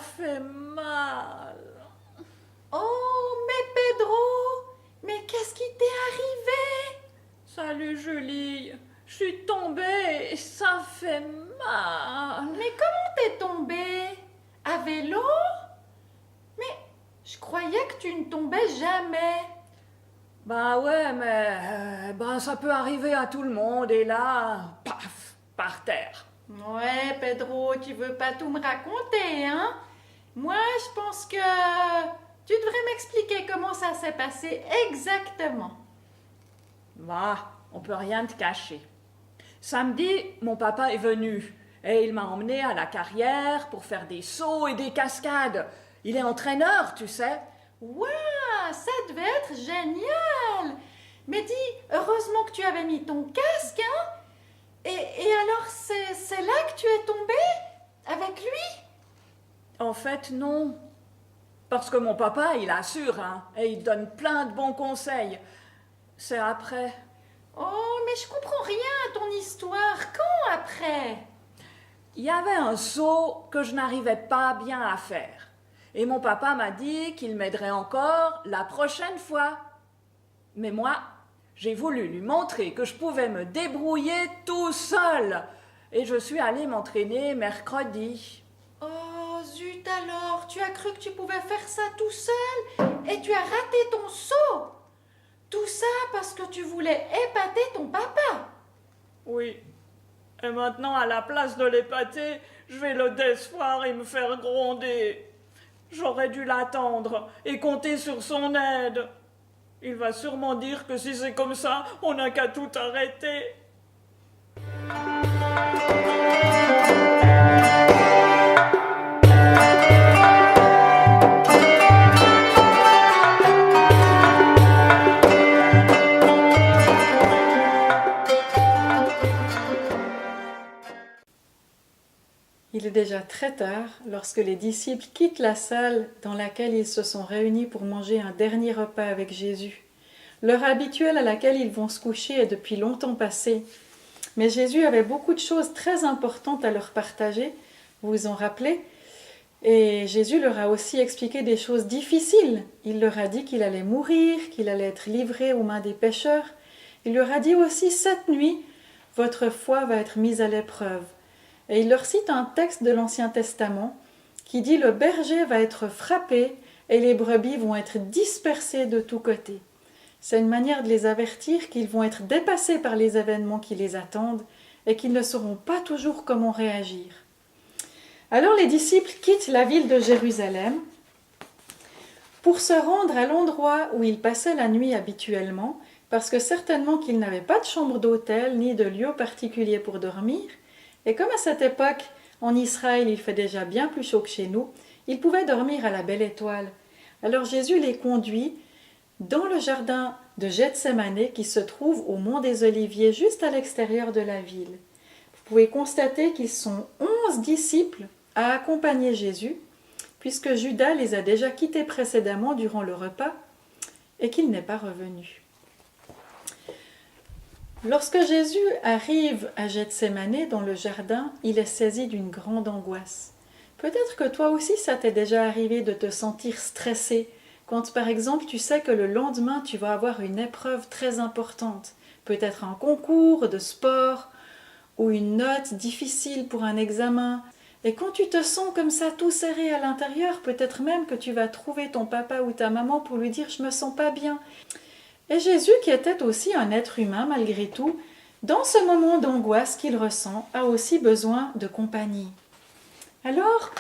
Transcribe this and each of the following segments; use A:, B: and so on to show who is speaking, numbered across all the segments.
A: fait mal.
B: Oh, mais Pedro, mais qu'est-ce qui t'est arrivé?
A: Salut Julie, je suis tombée et ça fait mal.
B: Mais comment t'es tombée? À vélo? Mais je croyais que tu ne tombais jamais.
A: Bah ouais, mais ça peut arriver à tout le monde et là, paf, par terre.
B: Ouais, Pedro, tu veux pas tout me raconter, hein? Moi, je pense que tu devrais m'expliquer comment ça s'est passé exactement.
A: Bah, on peut rien te cacher. Samedi, mon papa est venu et il m'a emmené à la carrière pour faire des sauts et des cascades. Il est entraîneur, tu sais.
B: Waouh, ça devait être génial! Mais dis, heureusement que tu avais mis ton casque, hein? Et alors, c'est là que tu es tombé? Avec lui?
A: En fait, non. Parce que mon papa, il assure, hein, et il donne plein de bons conseils. C'est après.
B: Oh, mais je comprends rien à ton histoire. Quand après?
A: Il y avait un saut que je n'arrivais pas bien à faire. Et mon papa m'a dit qu'il m'aiderait encore la prochaine fois. Mais moi, j'ai voulu lui montrer que je pouvais me débrouiller tout seul. Et je suis allée m'entraîner mercredi.
B: Oh, zut alors, tu as cru que tu pouvais faire ça tout seul et tu as raté ton saut. Tout ça parce que tu voulais épater ton papa.
A: Oui. Et maintenant, à la place de l'épater, je vais le décevoir et me faire gronder. J'aurais dû l'attendre et compter sur son aide. Il va sûrement dire que si c'est comme ça, on n'a qu'à tout arrêter.
C: Il est déjà très tard lorsque les disciples quittent la salle dans laquelle ils se sont réunis pour manger un dernier repas avec Jésus. L'heure habituelle à laquelle ils vont se coucher est depuis longtemps passée. Mais Jésus avait beaucoup de choses très importantes à leur partager, vous vous en rappelez? Et Jésus leur a aussi expliqué des choses difficiles. Il leur a dit qu'il allait mourir, qu'il allait être livré aux mains des pécheurs. Il leur a dit aussi, cette nuit, votre foi va être mise à l'épreuve. Et il leur cite un texte de l'Ancien Testament qui dit « Le berger va être frappé et les brebis vont être dispersées de tous côtés ». C'est une manière de les avertir qu'ils vont être dépassés par les événements qui les attendent et qu'ils ne sauront pas toujours comment réagir. Alors les disciples quittent la ville de Jérusalem pour se rendre à l'endroit où ils passaient la nuit habituellement, parce que certainement qu'ils n'avaient pas de chambre d'hôtel ni de lieu particulier pour dormir. Et comme à cette époque, en Israël, il fait déjà bien plus chaud que chez nous, ils pouvaient dormir à la belle étoile. Alors Jésus les conduit dans le jardin de Gethsémanée qui se trouve au mont des Oliviers, juste à l'extérieur de la ville. Vous pouvez constater qu'ils sont 11 disciples à accompagner Jésus, puisque Judas les a déjà quittés précédemment durant le repas et qu'il n'est pas revenu. Lorsque Jésus arrive à Gethsémanée, dans le jardin, il est saisi d'une grande angoisse. Peut-être que toi aussi ça t'est déjà arrivé de te sentir stressé, quand par exemple tu sais que le lendemain tu vas avoir une épreuve très importante, peut-être un concours de sport ou une note difficile pour un examen. Et quand tu te sens comme ça tout serré à l'intérieur, peut-être même que tu vas trouver ton papa ou ta maman pour lui dire « je me sens pas bien ». Et Jésus, qui était aussi un être humain malgré tout, dans ce moment d'angoisse qu'il ressent, a aussi besoin de compagnie. Alors,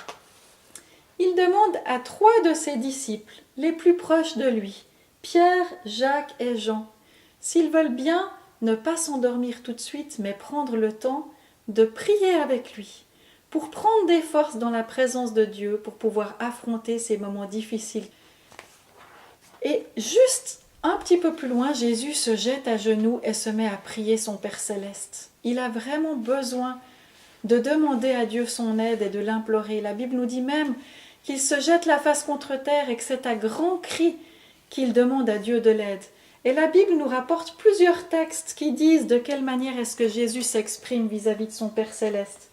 C: il demande à 3 de ses disciples, les plus proches de lui, Pierre, Jacques et Jean, s'ils veulent bien ne pas s'endormir tout de suite, mais prendre le temps de prier avec lui, pour prendre des forces dans la présence de Dieu, pour pouvoir affronter ces moments difficiles. Et juste un petit peu plus loin, Jésus se jette à genoux et se met à prier son Père céleste. Il a vraiment besoin de demander à Dieu son aide et de l'implorer. La Bible nous dit même qu'il se jette la face contre terre et que c'est à grands cris qu'il demande à Dieu de l'aide. Et la Bible nous rapporte plusieurs textes qui disent de quelle manière est-ce que Jésus s'exprime vis-à-vis de son Père céleste.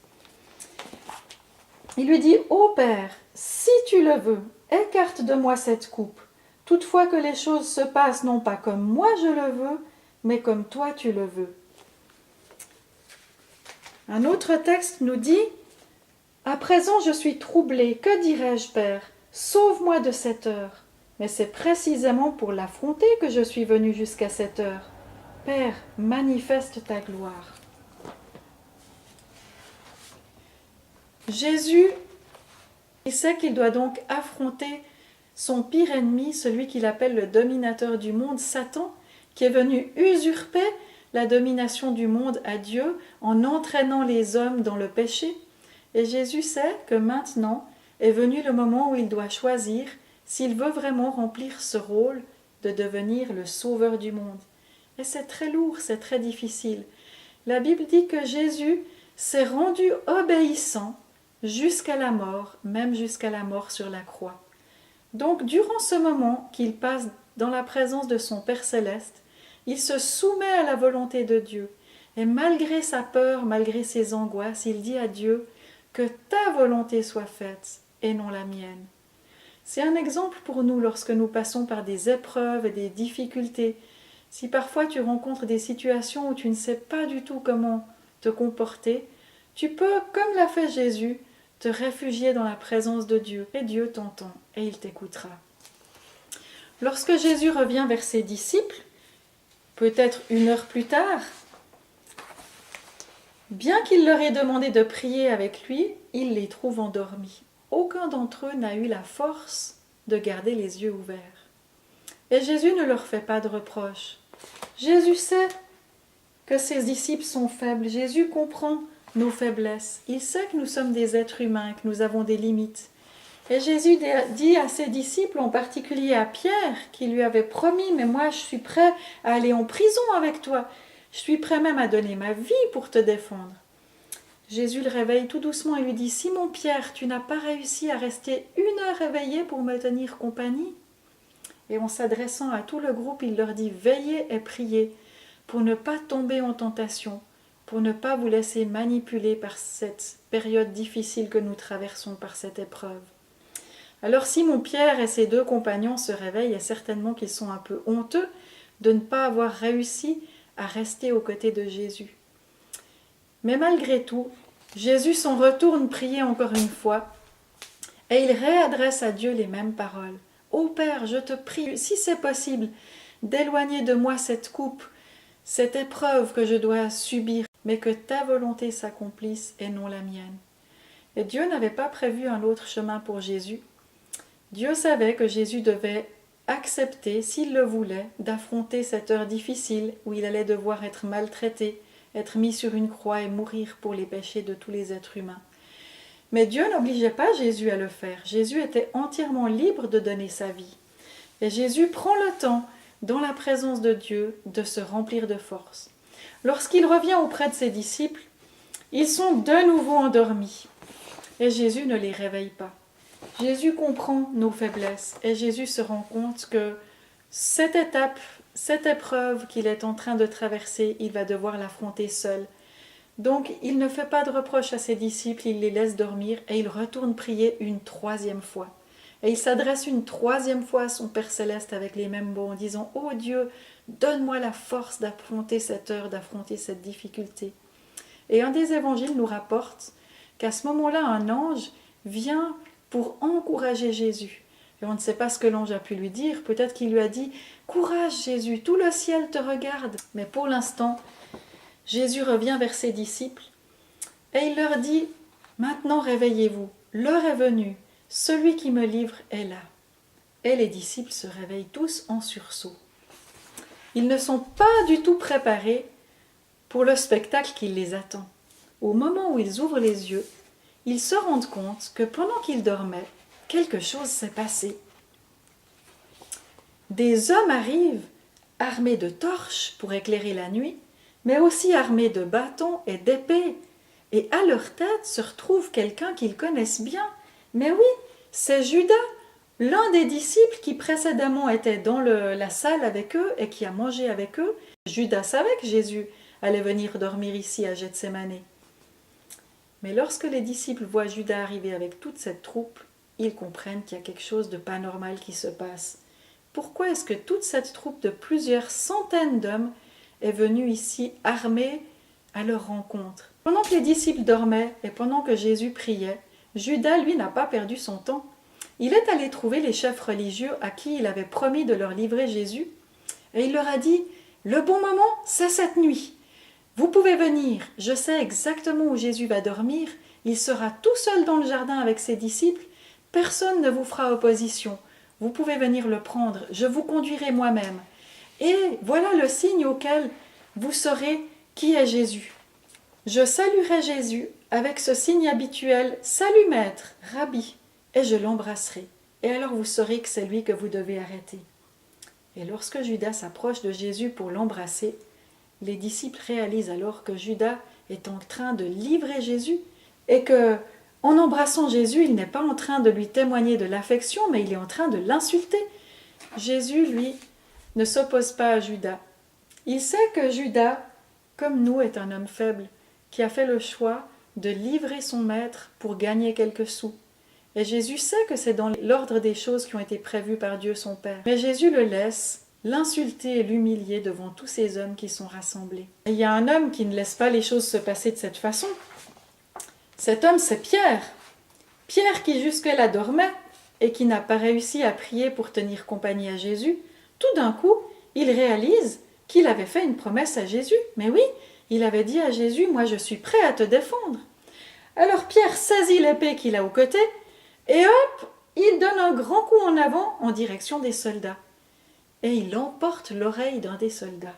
C: Il lui dit « Ô Père, si tu le veux, écarte de moi cette coupe. Toutefois que les choses se passent non pas comme moi je le veux, mais comme toi tu le veux. » Un autre texte nous dit « À présent je suis troublé, que dirais-je, Père? Sauve-moi de cette heure. Mais c'est précisément pour l'affronter que je suis venu jusqu'à cette heure. Père, manifeste ta gloire. » Jésus, il sait qu'il doit donc affronter son pire ennemi, celui qu'il appelle le dominateur du monde, Satan, qui est venu usurper la domination du monde à Dieu en entraînant les hommes dans le péché. Et Jésus sait que maintenant est venu le moment où il doit choisir s'il veut vraiment remplir ce rôle de devenir le sauveur du monde. Et c'est très lourd, c'est très difficile. La Bible dit que Jésus s'est rendu obéissant jusqu'à la mort, même jusqu'à la mort sur la croix. Donc, durant ce moment qu'il passe dans la présence de son Père céleste, il se soumet à la volonté de Dieu. Et malgré sa peur, malgré ses angoisses, il dit à Dieu que ta volonté soit faite et non la mienne. C'est un exemple pour nous lorsque nous passons par des épreuves et des difficultés. Si parfois tu rencontres des situations où tu ne sais pas du tout comment te comporter, tu peux, comme l'a fait Jésus, te réfugier dans la présence de Dieu. Et Dieu t'entend et il t'écoutera. Lorsque Jésus revient vers ses disciples, peut-être une heure plus tard, bien qu'il leur ait demandé de prier avec lui, il les trouve endormis. Aucun d'entre eux n'a eu la force de garder les yeux ouverts. Et Jésus ne leur fait pas de reproches. Jésus sait que ses disciples sont faibles. Jésus comprend nos faiblesses. Il sait que nous sommes des êtres humains, que nous avons des limites. Et Jésus dit à ses disciples, en particulier à Pierre, qui lui avait promis « Mais moi, je suis prêt à aller en prison avec toi. Je suis prêt même à donner ma vie pour te défendre. » Jésus le réveille tout doucement et lui dit « Simon Pierre, tu n'as pas réussi à rester 1 heure éveillé pour me tenir compagnie ?» Et en s'adressant à tout le groupe, il leur dit « Veillez et priez pour ne pas tomber en tentation, pour ne pas vous laisser manipuler par cette période difficile que nous traversons, par cette épreuve. » Alors Simon Pierre et ses 2 compagnons se réveillent et certainement qu'ils sont un peu honteux de ne pas avoir réussi à rester aux côtés de Jésus. Mais malgré tout, Jésus s'en retourne prier encore une fois et il réadresse à Dieu les mêmes paroles. « Ô Père, je te prie, si c'est possible, d'éloigner de moi cette coupe, cette épreuve que je dois subir, mais que ta volonté s'accomplisse et non la mienne. » Et Dieu n'avait pas prévu un autre chemin pour Jésus. Dieu savait que Jésus devait accepter, s'il le voulait, d'affronter cette heure difficile où il allait devoir être maltraité, être mis sur une croix et mourir pour les péchés de tous les êtres humains. Mais Dieu n'obligeait pas Jésus à le faire. Jésus était entièrement libre de donner sa vie. Et Jésus prend le temps, dans la présence de Dieu, de se remplir de force. Lorsqu'il revient auprès de ses disciples, ils sont de nouveau endormis. Et Jésus ne les réveille pas. Jésus comprend nos faiblesses et Jésus se rend compte que cette étape, cette épreuve qu'il est en train de traverser, il va devoir l'affronter seul. Donc il ne fait pas de reproche à ses disciples, il les laisse dormir et il retourne prier une 3e fois. Et il s'adresse une 3e fois à son Père Céleste avec les mêmes mots en disant « Oh Dieu, donne-moi la force d'affronter cette heure, d'affronter cette difficulté. » Et un des évangiles nous rapporte qu'à ce moment-là, un ange vient pour encourager Jésus. Et on ne sait pas ce que l'ange a pu lui dire. Peut-être qu'il lui a dit « Courage Jésus, tout le ciel te regarde. » Mais pour l'instant, Jésus revient vers ses disciples et il leur dit « Maintenant réveillez-vous, l'heure est venue, celui qui me livre est là. » Et les disciples se réveillent tous en sursaut. Ils ne sont pas du tout préparés pour le spectacle qui les attend. Au moment où ils ouvrent les yeux, ils se rendent compte que pendant qu'ils dormaient, quelque chose s'est passé. Des hommes arrivent, armés de torches pour éclairer la nuit, mais aussi armés de bâtons et d'épées. Et à leur tête se retrouve quelqu'un qu'ils connaissent bien. Mais oui, c'est Judas, l'un des disciples qui précédemment était dans la salle avec eux et qui a mangé avec eux. Judas savait que Jésus allait venir dormir ici à Gethsémanée. Mais lorsque les disciples voient Judas arriver avec toute cette troupe, ils comprennent qu'il y a quelque chose de pas normal qui se passe. Pourquoi est-ce que toute cette troupe de plusieurs centaines d'hommes est venue ici armée à leur rencontre? Pendant que les disciples dormaient et pendant que Jésus priait, Judas, lui, n'a pas perdu son temps. Il est allé trouver les chefs religieux à qui il avait promis de leur livrer Jésus et il leur a dit « Le bon moment, c'est cette nuit. Vous pouvez venir, je sais exactement où Jésus va dormir, il sera tout seul dans le jardin avec ses disciples, personne ne vous fera opposition. Vous pouvez venir le prendre, je vous conduirai moi-même. Et voilà le signe auquel vous saurez qui est Jésus. Je saluerai Jésus avec ce signe habituel, salut maître, rabbi, et je l'embrasserai. Et alors vous saurez que c'est lui que vous devez arrêter. Et lorsque Judas s'approche de Jésus pour l'embrasser, les disciples réalisent alors que Judas est en train de livrer Jésus et que, en embrassant Jésus, il n'est pas en train de lui témoigner de l'affection, mais il est en train de l'insulter. Jésus, lui, ne s'oppose pas à Judas. Il sait que Judas, comme nous, est un homme faible, qui a fait le choix de livrer son maître pour gagner quelques sous. Et Jésus sait que c'est dans l'ordre des choses qui ont été prévues par Dieu son Père. Mais Jésus le laisse l'insulter et l'humilier devant tous ces hommes qui sont rassemblés. Et il y a un homme qui ne laisse pas les choses se passer de cette façon. Cet homme, c'est Pierre. Pierre qui jusque-là dormait et qui n'a pas réussi à prier pour tenir compagnie à Jésus. Tout d'un coup, il réalise qu'il avait fait une promesse à Jésus. Mais oui, il avait dit à Jésus, « Moi, je suis prêt à te défendre. » Alors Pierre saisit l'épée qu'il a au côté et hop, il donne un grand coup en avant en direction des soldats. Et il emporte l'oreille d'un des soldats.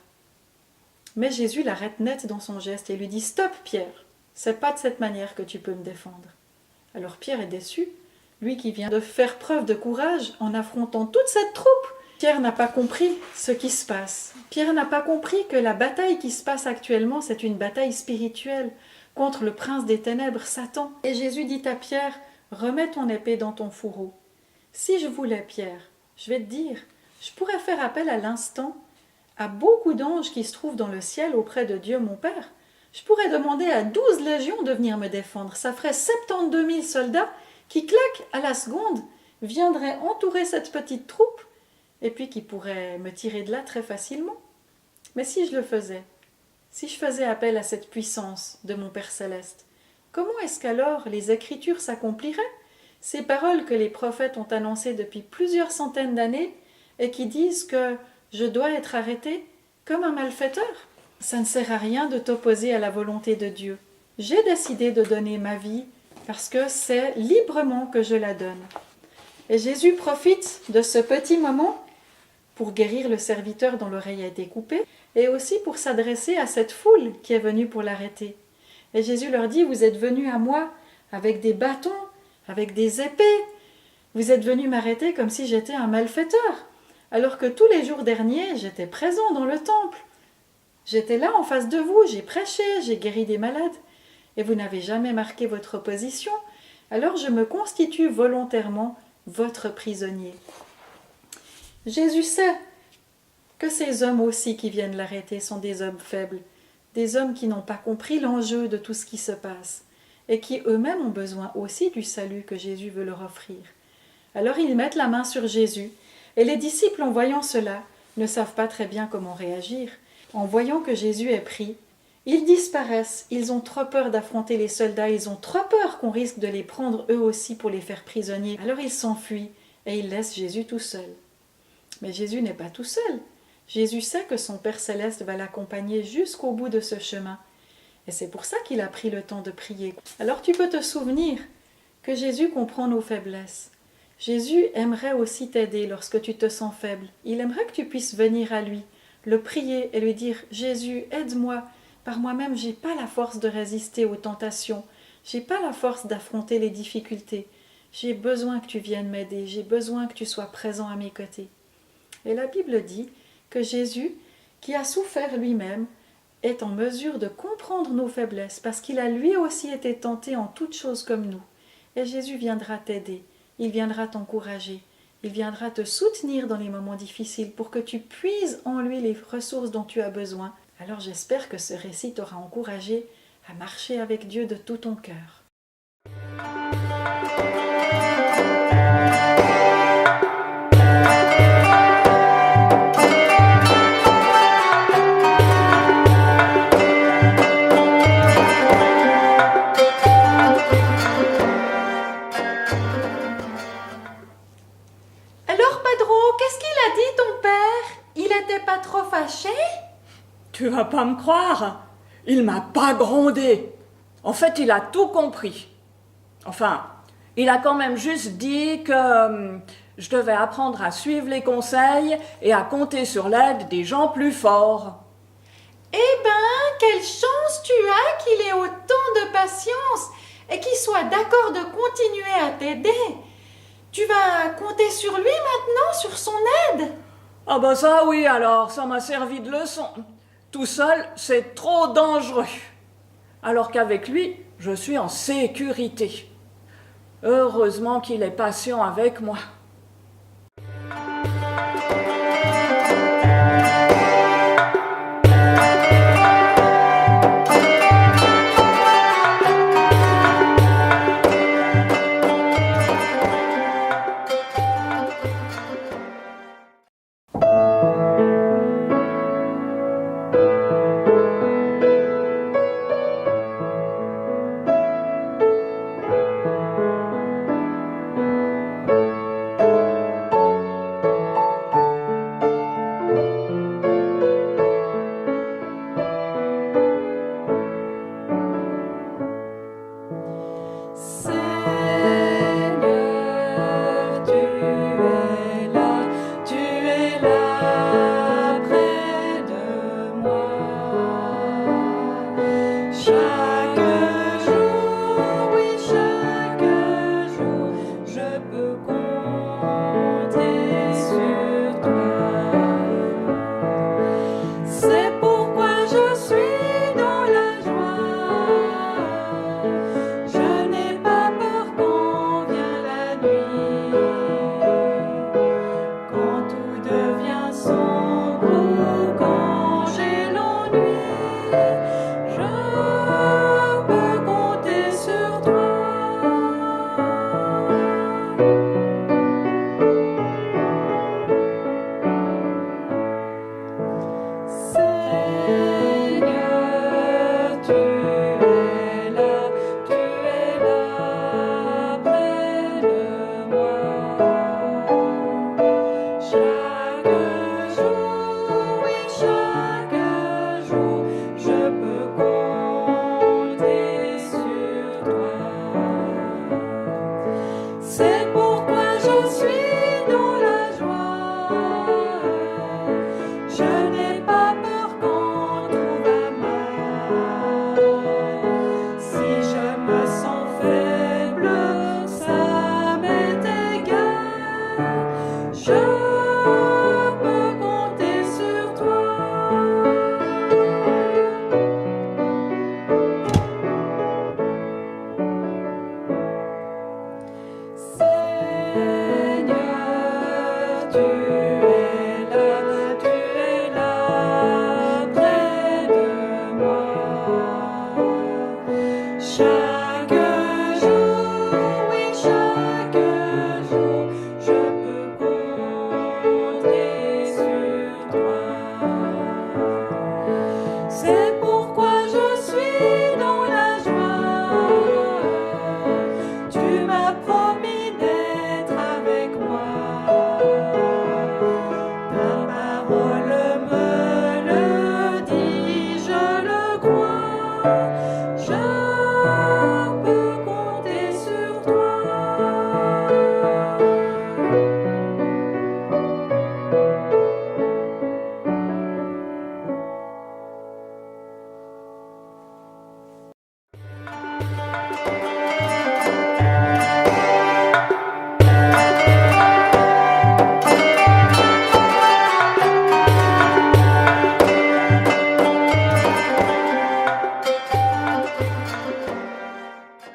C: Mais Jésus l'arrête net dans son geste et lui dit « Stop, Pierre, c'est pas de cette manière que tu peux me défendre. » Alors Pierre est déçu, lui qui vient de faire preuve de courage en affrontant toute cette troupe. Pierre n'a pas compris ce qui se passe. Pierre n'a pas compris que la bataille qui se passe actuellement, c'est une bataille spirituelle contre le prince des ténèbres, Satan. Et Jésus dit à Pierre « Remets ton épée dans ton fourreau. » Si je voulais, Pierre, je vais te dire, je pourrais faire appel à l'instant à beaucoup d'anges qui se trouvent dans le ciel auprès de Dieu mon Père. Je pourrais demander à 12 légions de venir me défendre. Ça ferait 72 000 soldats qui, claquent à la seconde, viendraient entourer cette petite troupe et puis qui pourraient me tirer de là très facilement. Mais si je le faisais, si je faisais appel à cette puissance de mon Père céleste, comment est-ce qu'alors les Écritures s'accompliraient? Ces paroles que les prophètes ont annoncées depuis plusieurs centaines d'années et qui disent que je dois être arrêté comme un malfaiteur. Ça ne sert à rien de t'opposer à la volonté de Dieu. J'ai décidé de donner ma vie parce que c'est librement que je la donne. Et Jésus profite de ce petit moment pour guérir le serviteur dont l'oreille a été coupée et aussi pour s'adresser à cette foule qui est venue pour l'arrêter. Et Jésus leur dit, vous êtes venus à moi avec des bâtons, avec des épées. Vous êtes venus m'arrêter comme si j'étais un malfaiteur, alors que tous les jours derniers, j'étais présent dans le temple. J'étais là en face de vous, j'ai prêché, j'ai guéri des malades, et vous n'avez jamais marqué votre opposition, alors je me constitue volontairement votre prisonnier. Jésus sait que ces hommes aussi qui viennent l'arrêter sont des hommes faibles, des hommes qui n'ont pas compris l'enjeu de tout ce qui se passe, et qui eux-mêmes ont besoin aussi du salut que Jésus veut leur offrir. Alors ils mettent la main sur Jésus, et les disciples, en voyant cela, ne savent pas très bien comment réagir. En voyant que Jésus est pris, ils disparaissent, ils ont trop peur d'affronter les soldats, ils ont trop peur qu'on risque de les prendre eux aussi pour les faire prisonniers. Alors ils s'enfuient et ils laissent Jésus tout seul. Mais Jésus n'est pas tout seul. Jésus sait que son Père céleste va l'accompagner jusqu'au bout de ce chemin. Et c'est pour ça qu'il a pris le temps de prier. Alors tu peux te souvenir que Jésus comprend nos faiblesses. Jésus aimerait aussi t'aider lorsque tu te sens faible. Il aimerait que tu puisses venir à lui, le prier et lui dire « Jésus, aide-moi. Par moi-même, je n'ai pas la force de résister aux tentations. Je n'ai pas la force d'affronter les difficultés. J'ai besoin que tu viennes m'aider. J'ai besoin que tu sois présent à mes côtés. » Et la Bible dit que Jésus, qui a souffert lui-même, est en mesure de comprendre nos faiblesses parce qu'il a lui aussi été tenté en toutes choses comme nous. Et Jésus viendra t'aider. Il viendra t'encourager, il viendra te soutenir dans les moments difficiles pour que tu puises en lui les ressources dont tu as besoin. Alors j'espère que ce récit t'aura encouragé à marcher avec Dieu de tout ton cœur.
B: Alors, Pedro, qu'est-ce qu'il a dit, ton père? Il était pas trop fâché?
A: Tu vas pas me croire, il m'a pas grondé. En fait, il a tout compris. Enfin, il a quand même juste dit que je devais apprendre à suivre les conseils et à compter sur l'aide des gens plus forts.
B: Eh ben, quelle chance tu as qu'il ait autant de patience et qu'il soit d'accord de continuer à t'aider. Tu vas compter sur lui maintenant, sur son aide?
A: Ah bah ça oui alors, ça m'a servi de leçon. Tout seul, c'est trop dangereux. Alors qu'avec lui, je suis en sécurité. Heureusement qu'il est patient avec moi.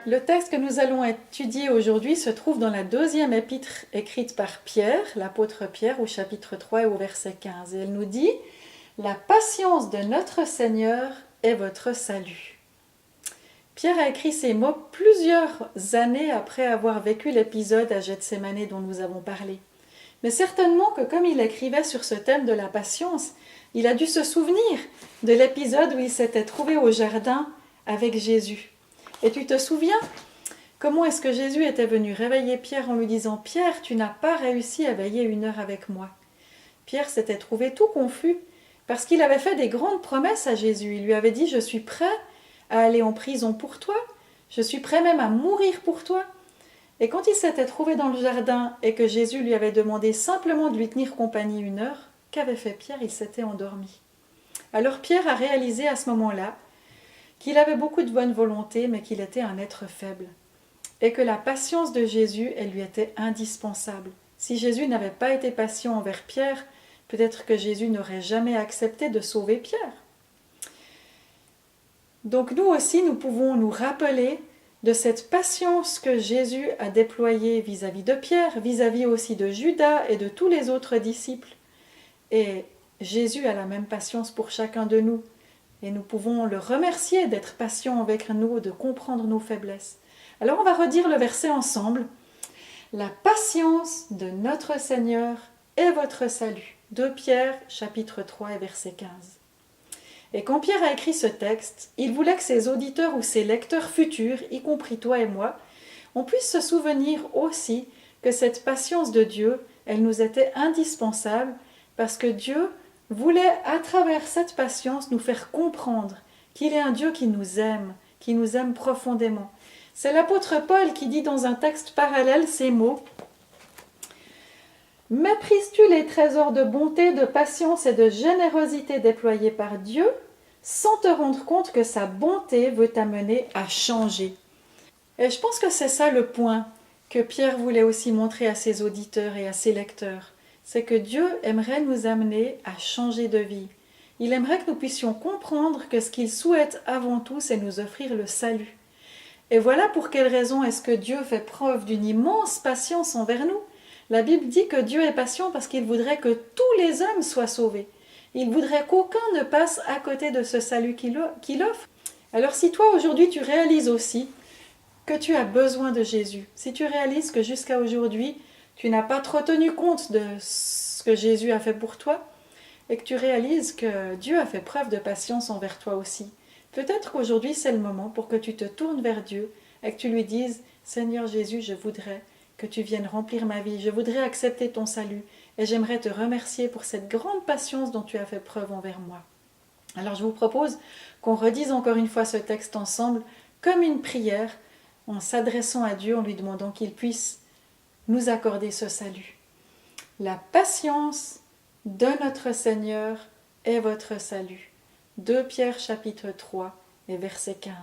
C: Le texte que nous allons étudier aujourd'hui se trouve dans la deuxième épître écrite par Pierre, l'apôtre Pierre, au chapitre 3 et au verset 15. Et elle nous dit « La patience de notre Seigneur est votre salut ». Pierre a écrit ces mots plusieurs années après avoir vécu l'épisode à Gethsémani dont nous avons parlé. Mais certainement que comme il écrivait sur ce thème de la patience, il a dû se souvenir de l'épisode où il s'était trouvé au jardin avec Jésus. Et tu te souviens comment est-ce que Jésus était venu réveiller Pierre en lui disant « Pierre, tu n'as pas réussi à veiller 1 heure avec moi ». Pierre s'était trouvé tout confus parce qu'il avait fait des grandes promesses à Jésus. Il lui avait dit « Je suis prêt à aller en prison pour toi, je suis prêt même à mourir pour toi ». Et quand il s'était trouvé dans le jardin et que Jésus lui avait demandé simplement de lui tenir compagnie 1 heure, qu'avait fait Pierre? Il s'était endormi. Alors Pierre a réalisé à ce moment-là qu'il avait beaucoup de bonne volonté, mais qu'il était un être faible. Et que la patience de Jésus, elle lui était indispensable. Si Jésus n'avait pas été patient envers Pierre, peut-être que Jésus n'aurait jamais accepté de sauver Pierre. Donc nous aussi, nous pouvons nous rappeler de cette patience que Jésus a déployée vis-à-vis de Pierre, vis-à-vis aussi de Judas et de tous les autres disciples. Et Jésus a la même patience pour chacun de nous. Et nous pouvons le remercier d'être patient avec nous, de comprendre nos faiblesses. Alors on va redire le verset ensemble. La patience de notre Seigneur est votre salut. 2 Pierre, chapitre 3 et verset 15. Et quand Pierre a écrit ce texte, il voulait que ses auditeurs ou ses lecteurs futurs, y compris toi et moi, on puisse se souvenir aussi que cette patience de Dieu, elle nous était indispensable parce que Dieu voulait, à travers cette patience, nous faire comprendre qu'il est un Dieu qui nous aime profondément. C'est l'apôtre Paul qui dit dans un texte parallèle ces mots « Méprises-tu les trésors de bonté, de patience et de générosité déployés par Dieu, sans te rendre compte que sa bonté veut t'amener à changer ?» Et je pense que c'est ça le point que Pierre voulait aussi montrer à ses auditeurs et à ses lecteurs. C'est que Dieu aimerait nous amener à changer de vie. Il aimerait que nous puissions comprendre que ce qu'il souhaite avant tout, c'est nous offrir le salut. Et voilà pour quelle raison est-ce que Dieu fait preuve d'une immense patience envers nous. La Bible dit que Dieu est patient parce qu'il voudrait que tous les hommes soient sauvés. Il voudrait qu'aucun ne passe à côté de ce salut qu'il offre. Alors si toi aujourd'hui tu réalises aussi que tu as besoin de Jésus, si tu réalises que jusqu'à aujourd'hui tu n'as pas trop tenu compte de ce que Jésus a fait pour toi et que tu réalises que Dieu a fait preuve de patience envers toi aussi, peut-être qu'aujourd'hui c'est le moment pour que tu te tournes vers Dieu et que tu lui dises « Seigneur Jésus, je voudrais que tu viennes remplir ma vie, je voudrais accepter ton salut et j'aimerais te remercier pour cette grande patience dont tu as fait preuve envers moi. » Alors je vous propose qu'on redise encore une fois ce texte ensemble comme une prière en s'adressant à Dieu, en lui demandant qu'il puisse nous accorder ce salut. La patience de notre Seigneur est votre salut. 2 Pierre chapitre 3 et verset 15.